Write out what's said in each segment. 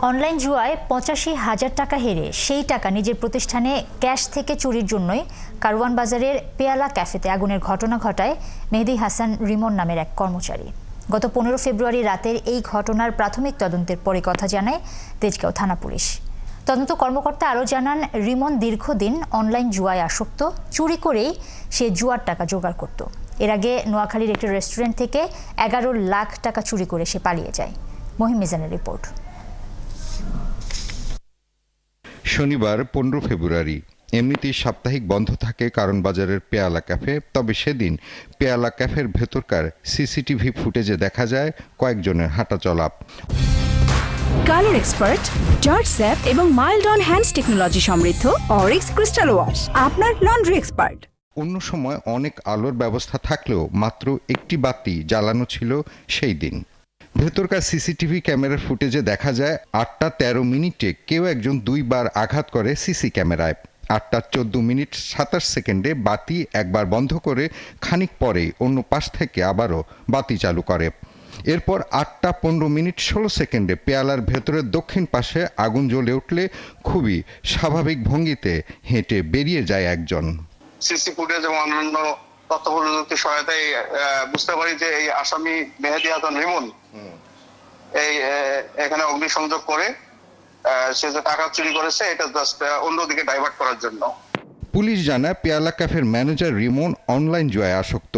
Online জুয়ায় ৮৫,০০০ টাকা হেরে সেই টাকা নিজের প্রতিষ্ঠানে ক্যাশ থেকে চুরির জন্যই কারওয়ান বাজারের পেয়ালা ক্যাফেতে আগুনের ঘটনা ঘটায় মেহেদী হাসান রিমন নামের এক কর্মচারী। গত ১৫ ফেব্রুয়ারি রাতের এই ঘটনার প্রাথমিক তদন্তের পরে কথা জানায় তেজগাঁও থানা পুলিশ। তদন্ত কর্মকর্তা আরও জানান, রিমন দীর্ঘদিন অনলাইন জুয়ায় আসক্ত, চুরি করেই সে জুয়ার টাকা জোগাড় করত। এর আগে নোয়াখালীর একটি রেস্টুরেন্ট থেকে ১১ লাখ টাকা চুরি করে সে পালিয়ে যায়। মহিম মিজানের রিপোর্ট। শনিবার ১৫ ফেব্রুয়ারি এমনিতেই সাপ্তাহিক বন্ধ থাকে কারণ বাজারের পেয়ালা ক্যাফে। তবে সেদিন পেয়ালা ক্যাফের ভেতরকার সিসিটিভি ফুটেজে দেখা যায় কয়েকজনের হাঁটাচলা। কালার এক্সপার্ট, জর্জ স্যাপ এবং মাইল্ড অন হ্যান্ডস টেকনোলজি সমৃদ্ধ অরিক্স ক্রিস্টাল ওয়াশ আপনার লন্ড্রি এক্সপার্ট। অন্য সময় অনেক আলোর ব্যবস্থা থাকলেও মাত্র একটি বাতি জ্বালানো ছিল সেই দিন। ভেতরকার সিসিটিভি ক্যামেরার ফুটেজে দেখা যায় ৮টা ১৩ মিনিটে কেউ একজন ২ বার আঘাত করে সিসি ক্যামেরায়। ৮টা ১৪ মিনিট ২৭ সেকেন্ডে বাতি একবার বন্ধ করে খানিক পরে অন্য পাশ থেকে আবারও বাতি চালু করে। এরপর ৮টা ১৫ মিনিট ১৬ সেকেন্ডে পেয়ালার ভেতরের দক্ষিণ পাশে আগুন জ্বলে উঠলে খুবই স্বাভাবিক ভঙ্গিতে হেঁটে বেরিয়ে যায় একজন। সিসি ফুটেজ এবং অন্যান্য তথ্য প্রযুক্তির সহায়তায় বুঝতে পারি যে এই আসামি মেহেদী হাসান রিমন এখানে অগ্নিসংযোগ করে সে যে টাকা চুরি করেছে এটা জাস্ট অন্যদিকে ডাইভার্ট করার জন্য। পুলিশ জানায় পেয়ালা ক্যাফের ম্যানেজার রিমন অনলাইন জুয়ায় আসক্ত।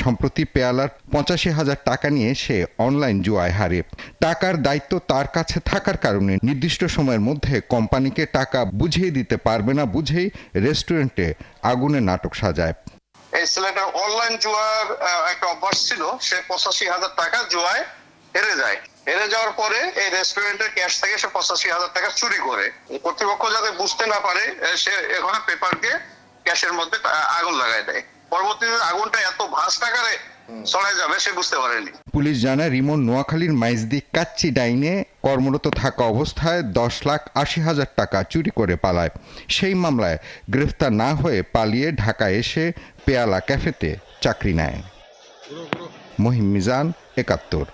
সম্প্রতি পেয়ালার ৮৫,০০০ টাকা নিয়ে সে অনলাইন জুয়ায় হারে। টাকার দায়িত্ব তার কাছে থাকার কারণে নির্দিষ্ট সময়ের মধ্যে কোম্পানিকে টাকা বুঝিয়ে দিতে পারবে না বুঝেই রেস্টুরেন্টে আগুনের নাটক সাজায়। এই ছেলেটার অনলাইন জুয়ার একটা অভ্যাস ছিল, সে ৮৫,০০০ টাকা জুয়ায় হেরে যায়। হেরে যাওয়ার পরে এই রেস্টুরেন্টের ক্যাশ থেকে সে ৮৫,০০০ টাকা চুরি করে। কর্তৃপক্ষ যাতে বুঝতে না পারে সে এখানে পেপার দিয়ে ক্যাশের মধ্যে আগুন লাগাই দেয়। পরবর্তীতে আগুনটা এত ভাস্ট আকারে ছড়ায় যাবে সে বুঝতে পারেনি। পুলিশ জানায় রিমন নোয়াখালীর মাইজদি কাচ্চি ডাইনে কর্মরত থাকা অবস্থায় ১০,৮০,০০০ টাকা চুরি করে পালায়। সেই মামলায় গ্রেফতার না হয়ে পালিয়ে ঢাকায় এসে পেয়ালা ক্যাফেতে চাকরি নেয়। মহিম মিজান, ৭১।